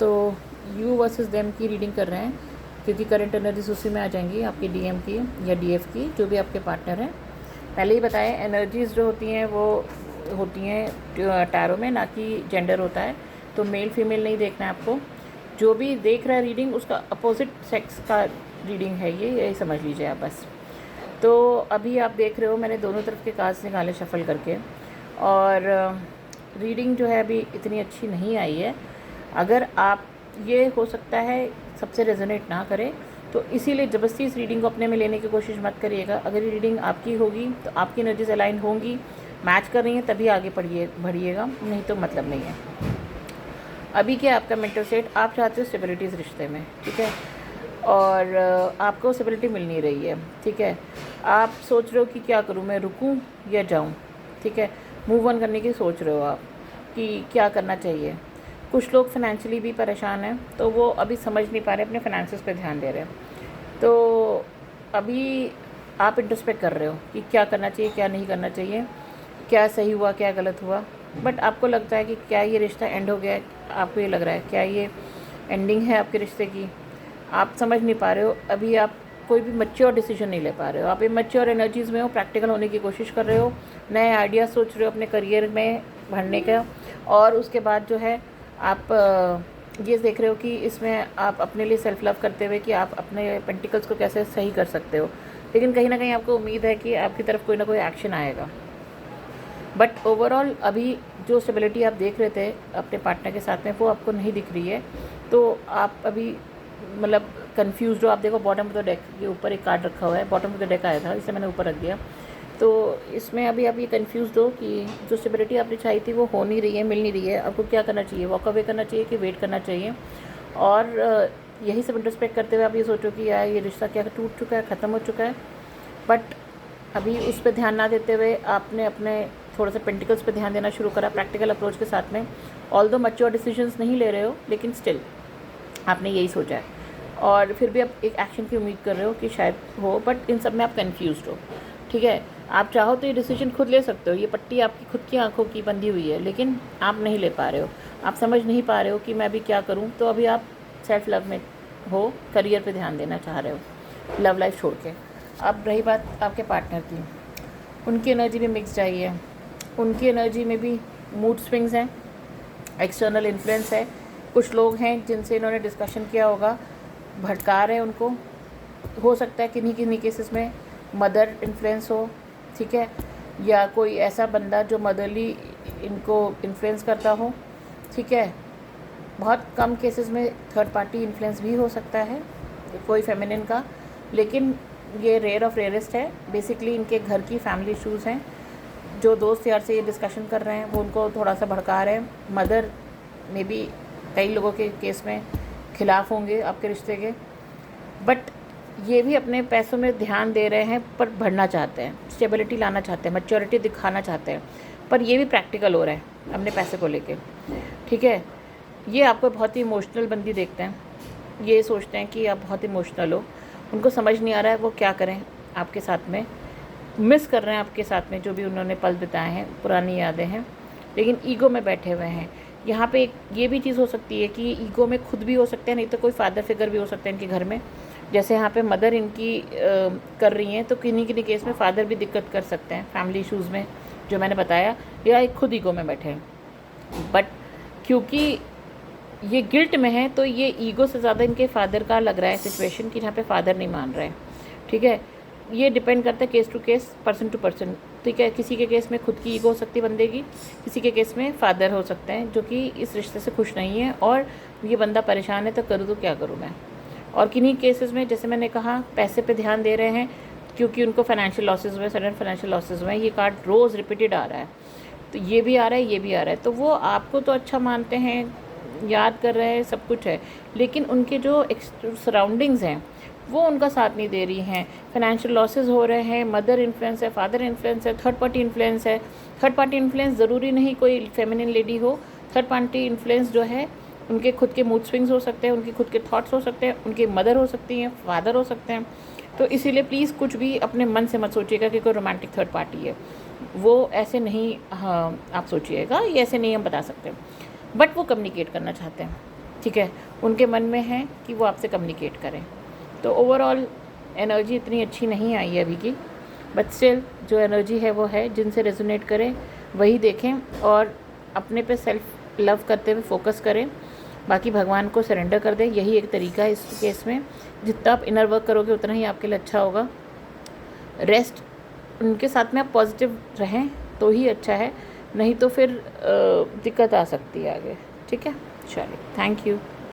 तो you versus them की reading कर रहे हैं, क्योंकि करंट एनर्जीज उसी में आ जाएंगी, आपकी डीएम की या डीएफ की, जो भी आपके पार्टनर हैं। पहले ही बताया, एनर्जीज़ जो होती हैं वो होती हैं टैरो में, ना कि जेंडर होता है। तो मेल फीमेल नहीं देखना है आपको। जो भी देख रहा है रीडिंग, उसका अपोजिट सेक्स का रीडिंग है ये, यही समझ लीजिए आप बस। तो अभी आप देख रहे हो, मैंने दोनों तरफ के कार्ड्स निकाले शफल करके, और रीडिंग जो है अभी इतनी अच्छी नहीं आई है। अगर आप, ये हो सकता है सबसे रेजोनेट ना करे, तो इसीलिए ज़बरदस्ती इस रीडिंग को अपने में लेने की कोशिश मत करिएगा। अगर ये रीडिंग आपकी होगी तो आपकी एनर्जीज अलाइन होंगी, मैच कर रही हैं, तभी आगे बढ़िएगा, नहीं तो मतलब नहीं है। अभी क्या आपका मेंटल स्टेट, आप चाहते हो स्टेबिलिटी इस रिश्ते में, ठीक है, और आपको स्टेबिलिटी मिल नहीं रही है, ठीक है। आप सोच रहे हो कि क्या करूं, मैं रुकूं या जाऊं, ठीक है। मूव ऑन करने की सोच रहे हो आप कि क्या करना चाहिए। कुछ लोग फाइनेंशियली भी परेशान हैं, तो वो अभी समझ नहीं पा रहे, अपने फाइनेंसेस पे ध्यान दे रहे हैं। तो अभी आप इंट्रोस्पेक्ट कर रहे हो कि क्या करना चाहिए, क्या नहीं करना चाहिए, क्या सही हुआ, क्या गलत हुआ। बट आपको लगता है कि क्या ये रिश्ता एंड हो गया है, आपको ये लग रहा है क्या ये एंडिंग है आपके रिश्ते की। आप समझ नहीं पा रहे हो, अभी आप कोई भी मैच्योर डिसीजन नहीं ले पा रहे हो। आप इमैच्योर एनर्जीज़ में हो, प्रैक्टिकल होने की कोशिश कर रहे हो, नए आइडिया सोच रहे हो अपने करियर में बढ़ने का, और उसके बाद जो है आप ये देख रहे हो कि इसमें आप अपने लिए सेल्फ लव करते हुए कि आप अपने पेंटिकल्स को कैसे सही कर सकते हो। लेकिन कहीं ना कहीं आपको उम्मीद है कि आपकी तरफ कोई ना कोई एक्शन आएगा। बट ओवरऑल अभी जो स्टेबिलिटी आप देख रहे थे अपने पार्टनर के साथ में, वो आपको नहीं दिख रही है। तो आप अभी मतलब कंफ्यूज हो। आप देखो बॉटम ऑफ द डेक के ऊपर एक कार्ड रखा हुआ है, बॉटम ऑफ द डेक आया था, इसे मैंने ऊपर रख दिया। तो इसमें अभी आप ये कंफ्यूज हो कि जो स्टेबिलिटी आपने चाही थी वो हो नहीं रही है, मिल नहीं रही है। आपको क्या करना चाहिए, वॉक अवे करना चाहिए कि वेट करना चाहिए। और यही सब इंट्रोस्पेक्ट करते हुए आप ये सोचो कि यार ये रिश्ता क्या टूट चुका है, ख़त्म हो चुका है। बट अभी उस पर ध्यान ना देते हुए आपने अपने थोड़ा सा पेंटिकल्स पे ध्यान देना शुरू करा, प्रैक्टिकल अप्रोच के साथ में। ऑल्दो मैच्योर डिसीजंस नहीं ले रहे हो, लेकिन स्टिल आपने यही सोचा है, और फिर भी आप एक एक्शन की उम्मीद कर रहे हो कि शायद हो। बट इन सब में आप कंफ्यूज्ड हो, ठीक है। आप चाहो तो ये डिसीजन खुद ले सकते हो, ये पट्टी आपकी खुद की आंखों की बंधी हुई है, लेकिन आप नहीं ले पा रहे हो, आप समझ नहीं पा रहे हो कि मैं अभी क्या करूं। तो अभी आप सेल्फ लव में हो, करियर पे ध्यान देना चाह रहे हो, लव लाइफ छोड़ के। अब रही बात आपके पार्टनर की, उनकी एनर्जी भी मिक्स आई है। उनकी एनर्जी में भी मूड स्विंग्स हैं, एक्सटर्नल इन्फ्लुएंस है। कुछ लोग हैं जिनसे इन्होंने डिस्कशन किया होगा, भटका रहे हैं उनको। हो सकता है किन्हीं किन्हीं केसेस में मदर इन्फ्लुएंस हो, ठीक है, या कोई ऐसा बंदा जो मदरली इनको इन्फ्लुएंस करता हो, ठीक है। बहुत कम केसेस में थर्ड पार्टी इन्फ्लुएंस भी हो सकता है, कोई फेमिनिन का, लेकिन ये रेयर ऑफ रेयरेस्ट है। बेसिकली इनके घर की फैमिली इशूज़ हैं। जो दोस्त यार से ये डिस्कशन कर रहे हैं वो उनको थोड़ा सा भड़का रहे हैं। मदर में भी कई लोगों के केस में खिलाफ होंगे आपके रिश्ते के। बट ये भी अपने पैसों में ध्यान दे रहे हैं, पर बढ़ना चाहते हैं, स्टेबिलिटी लाना चाहते हैं, मैच्योरिटी दिखाना चाहते हैं। पर ये भी प्रैक्टिकल हो रहा है अपने पैसे को लेके, ठीक है। ये आपको बहुत ही इमोशनल बंदी देखते हैं, ये सोचते हैं कि आप बहुत इमोशनल हो। उनको समझ नहीं आ रहा है वो क्या करें आपके साथ में, मिस कर रहे हैं आपके साथ में जो भी उन्होंने पल बिताए हैं, पुरानी यादें हैं, लेकिन ईगो में बैठे हुए हैं। यहाँ पे एक ये भी चीज़ हो सकती है कि ईगो में खुद भी हो सकते हैं, नहीं तो कोई फादर फिगर भी हो सकते हैं इनके घर में। जैसे यहाँ पे मदर इनकी कर रही हैं, तो किन्हीं किन्हीं केस में फादर भी दिक्कत कर सकते हैं फैमिली इशूज़ में, जो मैंने बताया, या एक खुद ईगो में बैठे हैं। बट क्योंकि ये गिल्ट में है, तो ये ईगो से ज़्यादा इनके फादर का लग रहा है सिचुएशन, कि जहाँ पे फादर नहीं मान रहे हैं, ठीक है। ये डिपेंड करता है case to case, person to person, ठीक है। किसी के केस में खुद की ईगो हो सकती है बंदे की, किसी के केस में फादर हो सकते हैं जो कि इस रिश्ते से खुश नहीं है, और ये बंदा परेशान है, तो करूँ तो क्या करूँ मैं। और किन्हीं केसेस में जैसे मैंने कहा पैसे पे ध्यान दे रहे हैं, क्योंकि उनको फाइनेंशियल लॉसेज हुए, सडन फाइनेंशियल लॉसेज हुए। ये कार्ड रोज़ रिपीटेड आ रहा है, तो ये भी आ रहा है, ये भी आ रहा है। तो वो आपको तो अच्छा मानते हैं, याद कर रहे हैं, सब कुछ है, लेकिन उनके जो सराउंडिंग्स हैं वो उनका साथ नहीं दे रही हैं। फाइनेंशियल लॉसेस हो रहे हैं, मदर इन्फ्लुएंस है, फादर इन्फ्लुएंस है, थर्ड पार्टी इन्फ्लुएंस है। थर्ड पार्टी इन्फ्लुएंस ज़रूरी नहीं कोई फेमिनिन लेडी हो। थर्ड पार्टी इन्फ्लुएंस जो है, उनके खुद के मूड स्विंग्स हो सकते हैं, उनके खुद के थॉट्स हो सकते हैं, उनकी मदर हो सकती हैं, फादर हो सकते हैं। तो इसीलिए प्लीज़ कुछ भी अपने मन से मत सोचिएगा कि कोई रोमांटिक थर्ड पार्टी है, वो ऐसे नहीं। हाँ, आप सोचिएगा, ये ऐसे नहीं हम बता सकते। बट वो कम्युनिकेट करना चाहते हैं, ठीक है, उनके मन में है कि वो आपसे कम्युनिकेट करें। तो ओवरऑल एनर्जी इतनी अच्छी नहीं आई है अभी की, बट स्टिल जो एनर्जी है वो है, जिनसे रेजोनेट करें वही देखें और अपने पे सेल्फ लव करते हुए फोकस करें, बाकी भगवान को सरेंडर कर दें। यही एक तरीका है इस केस में। जितना आप इनर वर्क करोगे उतना ही आपके लिए अच्छा होगा। रेस्ट, उनके साथ में आप पॉजिटिव रहें तो ही अच्छा है, नहीं तो फिर दिक्कत आ सकती है आगे। ठीक है, चलिए, थैंक यू।